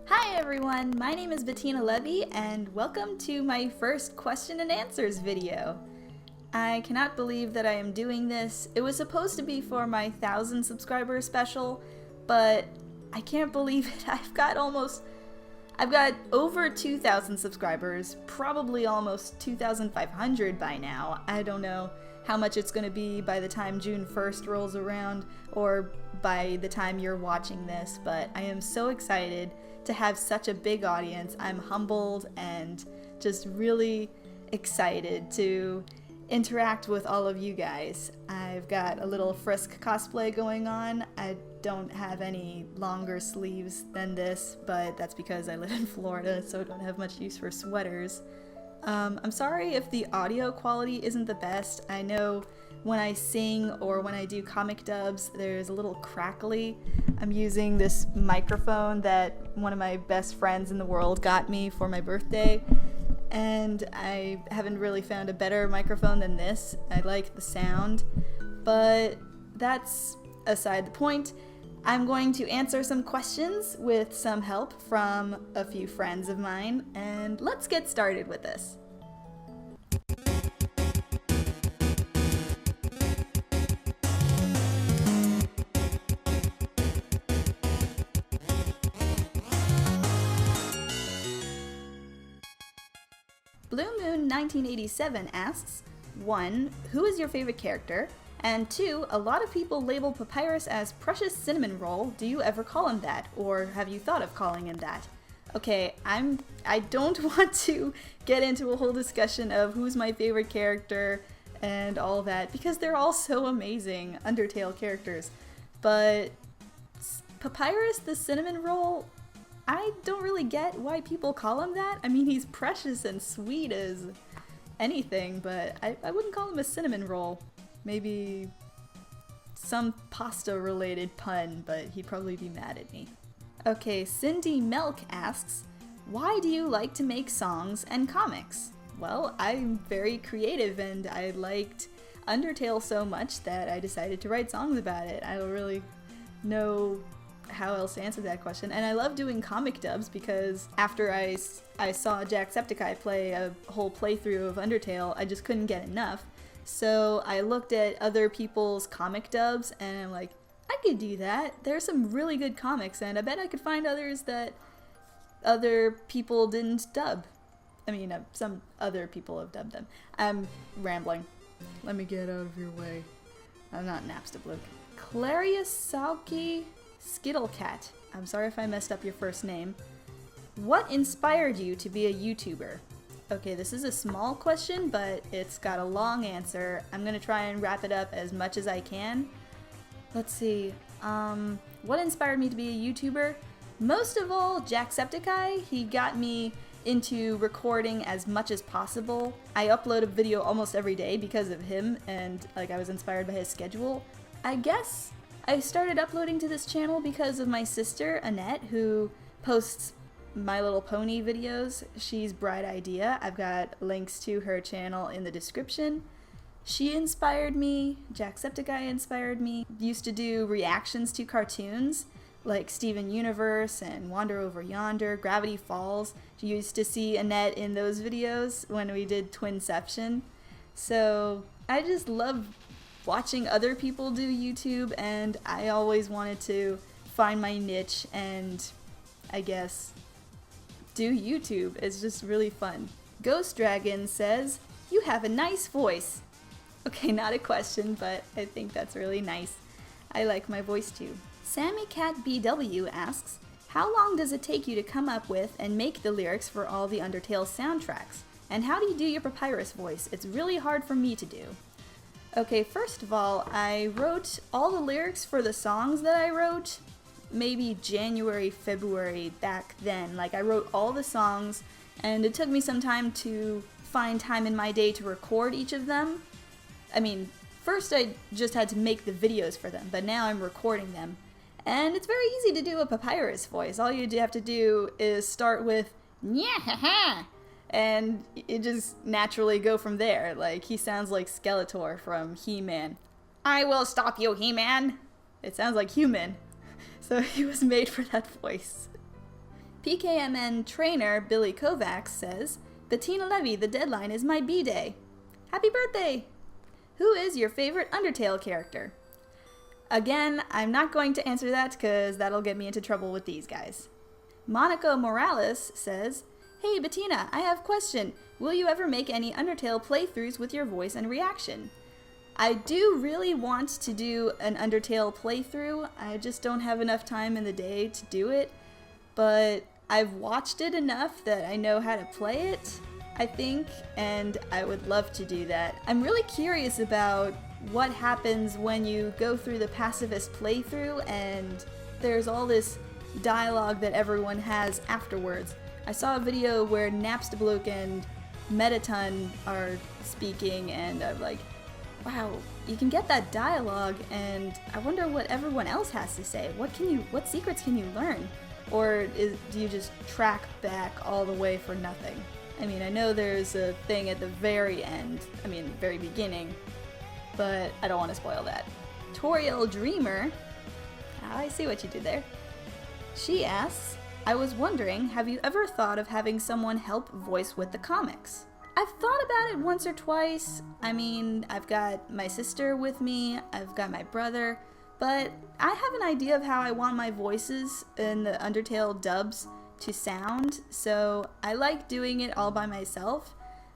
Hi everyone, my name is Bettina Levy and welcome to my first question and answers video. I cannot believe that I am doing this. It was supposed to be for my 1,000 subscriber special, but I can't believe it. I've got over 2,000 subscribers, probably almost 2,500 by now. I don't know how much it's going to be by the time June 1st rolls around or by the time you're watching this, but I am so excited to have such a big audience. I'm humbled and just really excited to interact with all of you guys. I've got a little Frisk cosplay going on. I don't have any longer sleeves than this, but that's because I live in Florida, so I don't have much use for sweaters. I'm sorry if the audio quality isn't the best. I know when I sing or when I do comic dubs, there's a little crackly. I'm using this microphone that one of my best friends in the world got me for my birthday, and I haven't really found a better microphone than this. I like the sound, but that's aside the point. I'm going to answer some questions with some help from a few friends of mine, and let's get started with this. Blue Moon 1987 asks, 1. Who is your favorite character? And 2. A lot of people label Papyrus as Precious Cinnamon Roll. Do you ever call him that? Or have you thought of calling him that? Okay, I don't want to get into a whole discussion of who's my favorite character and all that, because they're all so amazing Undertale characters. But Papyrus the Cinnamon Roll, I don't really get why people call him that. I mean, he's precious and sweet as anything, but I wouldn't call him a cinnamon roll. Maybe some pasta-related pun, but he'd probably be mad at me. Okay, Cindy Melk asks, why do you like to make songs and comics? Well, I'm very creative and I liked Undertale so much that I decided to write songs about it. I don't really know how else to answer that question. And I love doing comic dubs because after I saw Jacksepticeye play a whole playthrough of Undertale, I just couldn't get enough. So I looked at other people's comic dubs and I'm like, I could do that. There's some really good comics and I bet I could find others that other people didn't dub. I mean, some other people have dubbed them. I'm rambling. Let me get out of your way. I'm not Napstablook. Clarius Salki Skittlecat. I'm sorry if I messed up your first name. What inspired you to be a YouTuber? Okay, this is a small question, but it's got a long answer. I'm gonna try and wrap it up as much as I can. Let's see, what inspired me to be a YouTuber? Most of all, Jacksepticeye. He got me into recording as much as possible. I upload a video almost every day because of him, and I was inspired by his schedule. I guess I started uploading to this channel because of my sister, Annette, who posts My Little Pony videos. She's bright idea. I've got links to her channel in the description. She inspired me. Jacksepticeye inspired me. Used to do reactions to cartoons like Steven Universe and Wander Over Yonder, Gravity Falls. You used to see Annette in those videos when we did Twinception. So I just love watching other people do YouTube, and I always wanted to find my niche and, I guess, do YouTube. It's just really fun. Ghost Dragon says, you have a nice voice. Okay, not a question, but I think that's really nice. I like my voice too. Sammy Cat BW asks, how long does it take you to come up with and make the lyrics for all the Undertale soundtracks? And how do you do your Papyrus voice? It's really hard for me to do. Okay, first of all, I wrote all the lyrics for the songs that I wrote maybe January, February back then. I wrote all the songs, and it took me some time to find time in my day to record each of them. I mean, first I just had to make the videos for them, but now I'm recording them. And it's very easy to do a Papyrus voice. All you have to do is start with, "Nya-ha-ha," and it just naturally go from there. He sounds like Skeletor from He-Man. I will stop you, He-Man! It sounds like human. so he was made for that voice. PKMN trainer Billy Kovacs says, Bettina Levy, the deadline is my B-day. Happy birthday! Who is your favorite Undertale character? Again, I'm not going to answer that because that'll get me into trouble with these guys. Monica Morales says, Hey Bettina, I have a question. Will you ever make any Undertale playthroughs with your voice and reaction? I do really want to do an Undertale playthrough. I just don't have enough time in the day to do it. But I've watched it enough that I know how to play it, I think, and I would love to do that. I'm really curious about what happens when you go through the pacifist playthrough and there's all this dialogue that everyone has afterwards. I saw a video where Napstablook and Metaton are speaking, and I'm like, wow, you can get that dialogue, and I wonder what everyone else has to say. What secrets can you learn? Or do you just track back all the way for nothing? I mean, I know there's a thing at the very end, the very beginning, but I don't want to spoil that. Toriel Dreamer, I see what you did there. She asks, I was wondering, have you ever thought of having someone help voice with the comics? I've thought about it once or twice. I've got my sister with me, I've got my brother, but I have an idea of how I want my voices in the Undertale dubs to sound, so I like doing it all by myself.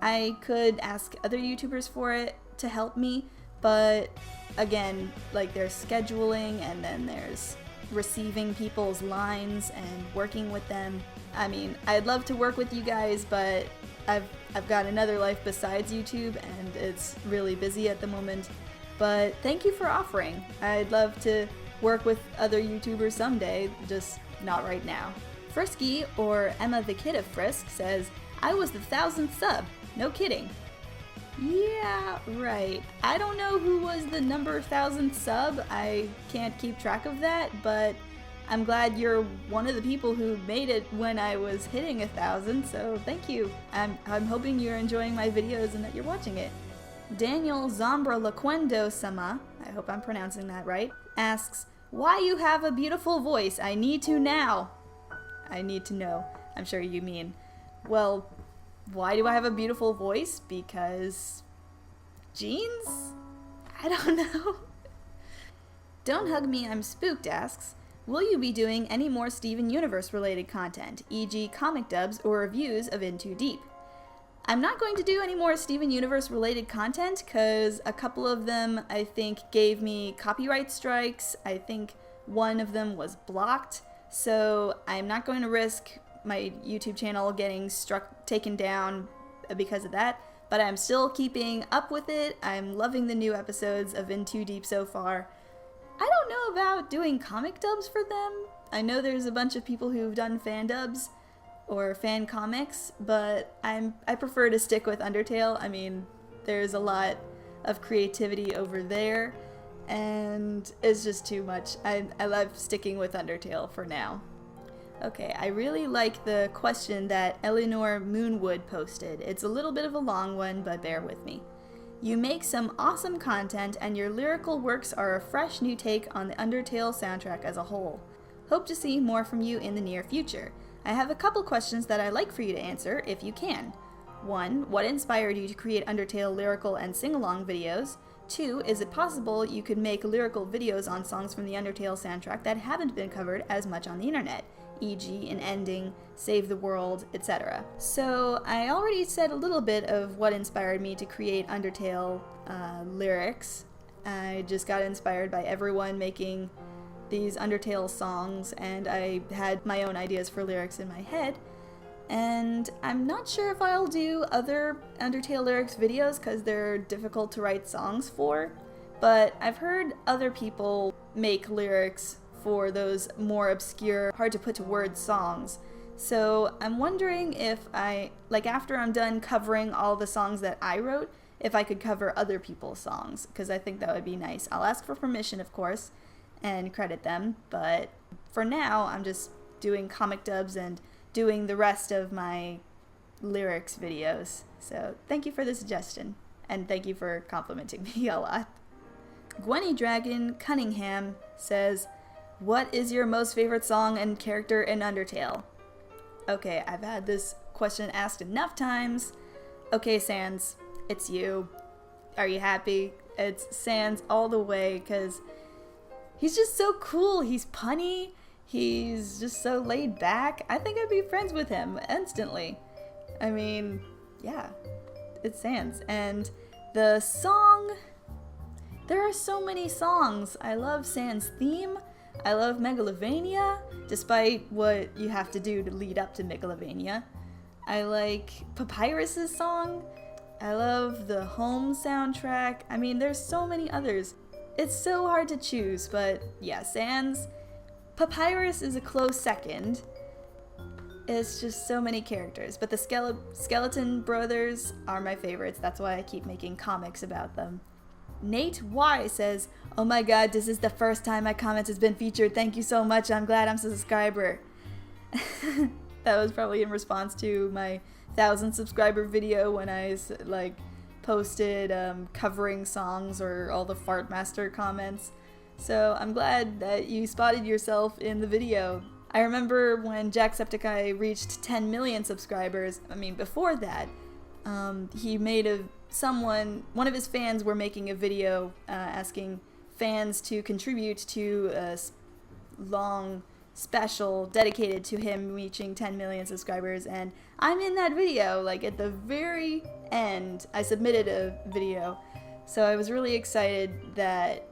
I could ask other YouTubers for it to help me, but again, there's scheduling and then there's receiving people's lines and working with them. I'd love to work with you guys, but I've got another life besides YouTube and it's really busy at the moment. But thank you for offering. I'd love to work with other YouTubers someday, just not right now. Frisky, or Emma the Kid of Frisk, says, I was the 1000th sub. No kidding. Yeah, right. I don't know who was the number 1000th sub. I can't keep track of that, but I'm glad you're one of the people who made it when I was hitting 1000, so thank you. I'm hoping you're enjoying my videos and that you're watching it. Daniel Zombra Laquendo-sama, I hope I'm pronouncing that right, asks, why you have a beautiful voice? I need to now. I need to know. I'm sure you mean, well, why do I have a beautiful voice? Because genes? I don't know. Don't Hug Me, I'm Spooked asks, will you be doing any more Steven Universe related content, e.g. comic dubs or reviews of In Too Deep? I'm not going to do any more Steven Universe related content because a couple of them I think gave me copyright strikes. I think one of them was blocked, so I'm not going to risk my YouTube channel getting taken down because of that, but I'm still keeping up with it. I'm loving the new episodes of In Too Deep so far. I don't know about doing comic dubs for them. I know there's a bunch of people who've done fan dubs or fan comics, but I prefer to stick with Undertale. There's a lot of creativity over there, and it's just too much. I love sticking with Undertale for now. Okay, I really like the question that Eleanor Moonwood posted. It's a little bit of a long one, but bear with me. You make some awesome content, and your lyrical works are a fresh new take on the Undertale soundtrack as a whole. Hope to see more from you in the near future. I have a couple questions that I'd like for you to answer, if you can. 1. What inspired you to create Undertale lyrical and sing-along videos? 2. Is it possible you could make lyrical videos on songs from the Undertale soundtrack that haven't been covered as much on the internet, e.g. an ending, Save the World, etc.? So, I already said a little bit of what inspired me to create Undertale lyrics. I just got inspired by everyone making these Undertale songs, and I had my own ideas for lyrics in my head. And I'm not sure if I'll do other Undertale lyrics videos because they're difficult to write songs for, but I've heard other people make lyrics for those more obscure, hard to put to words songs. So I'm wondering if after I'm done covering all the songs that I wrote, if I could cover other people's songs, because I think that would be nice. I'll ask for permission, of course, and credit them, but for now I'm just doing comic dubs and doing the rest of my lyrics videos. So thank you for the suggestion, and thank you for complimenting me a lot. Gwenny Dragon Cunningham says, What is your most favorite song and character in Undertale? Okay, I've had this question asked enough times. Okay, Sans, it's you. Are you happy? It's Sans all the way, because he's just so cool. He's punny. He's just so laid back. I think I'd be friends with him instantly. I mean, yeah, it's Sans. And the song, there are so many songs. I love Sans' theme. I love Megalovania, despite what you have to do to lead up to Megalovania. I like Papyrus's song. I love the Home soundtrack. I mean, there's so many others. It's so hard to choose, but yeah, Sans. Papyrus is a close second. It's just so many characters, but the Skeleton Brothers are my favorites. That's why I keep making comics about them. Nate Y says, "Oh my god, this is the first time my comment has been featured. Thank you so much. I'm glad I'm a subscriber." That was probably in response to my 1,000 subscriber video when I posted covering songs or all the Fartmaster comments. So I'm glad that you spotted yourself in the video. I remember when Jacksepticeye reached 10 million subscribers. I mean, before that, he made one of his fans were making a video asking fans to contribute to a long special dedicated to him reaching 10 million subscribers, and I'm in that video. Like, at the very end, I submitted a video, so I was really excited that,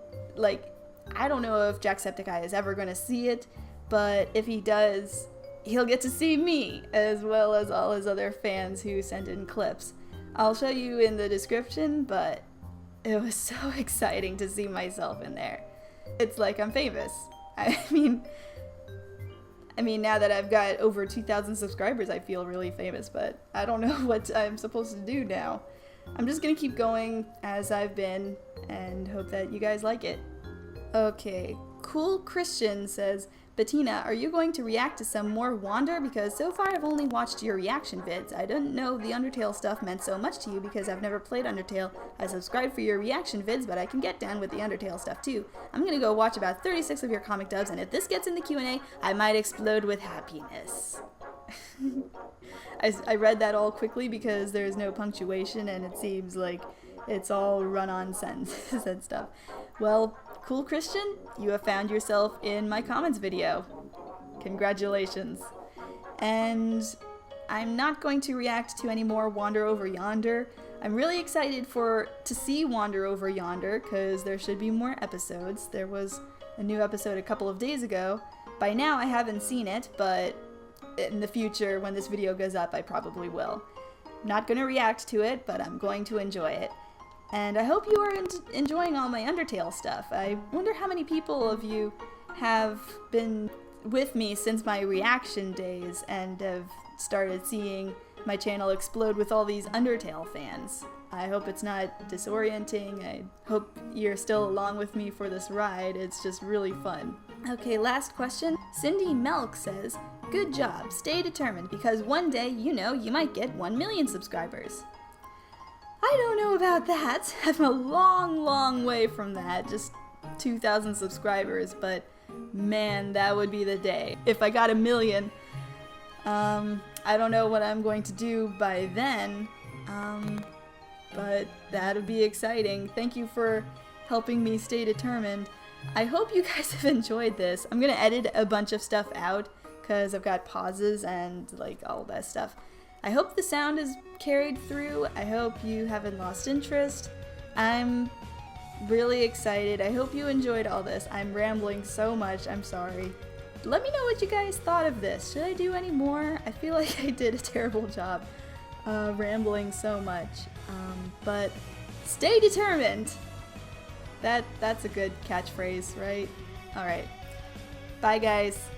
I don't know if Jacksepticeye is ever going to see it, but if he does, he'll get to see me, as well as all his other fans who sent in clips. I'll show you in the description, but it was so exciting to see myself in there. It's like I'm famous. I mean, now that I've got over 2,000 subscribers, I feel really famous, but I don't know what I'm supposed to do now. I'm just gonna keep going as I've been and hope that you guys like it. Okay, Cool Christian says, "Bettina, are you going to react to some more Wander? Because so far I've only watched your reaction vids. I didn't know the Undertale stuff meant so much to you because I've never played Undertale. I subscribed for your reaction vids, but I can get down with the Undertale stuff too. I'm gonna go watch about 36 of your comic dubs, and if this gets in the Q&A, I might explode with happiness." I read that all quickly because there's no punctuation and it seems like it's all run-on sentences and stuff. Well, Cool Christian, you have found yourself in my comments video. Congratulations. And I'm not going to react to any more Wander Over Yonder. I'm really excited to see Wander Over Yonder because there should be more episodes. There was a new episode a couple of days ago. By now I haven't seen it, but in the future when this video goes up I probably will. I'm not going to react to it, but I'm going to enjoy it. And I hope you are enjoying all my Undertale stuff. I wonder how many people of you have been with me since my reaction days and have started seeing my channel explode with all these Undertale fans. I hope it's not disorienting. I hope you're still along with me for this ride. It's just really fun. Okay, last question. Cindy Melk says, "Good job. Stay determined because one day, you might get 1 million subscribers." I don't know about that. I'm a long, long way from that. Just 2,000 subscribers, but man, that would be the day. If I got 1 million, I don't know what I'm going to do by then, but that would be exciting. Thank you for helping me stay determined. I hope you guys have enjoyed this. I'm gonna edit a bunch of stuff out because I've got pauses and all that stuff. I hope the sound is carried through. I hope you haven't lost interest. I'm really excited. I hope you enjoyed all this. I'm rambling so much. I'm sorry. Let me know what you guys thought of this. Should I do any more? I feel like I did a terrible job rambling so much. But stay determined. That's a good catchphrase, right? All right. Bye, guys.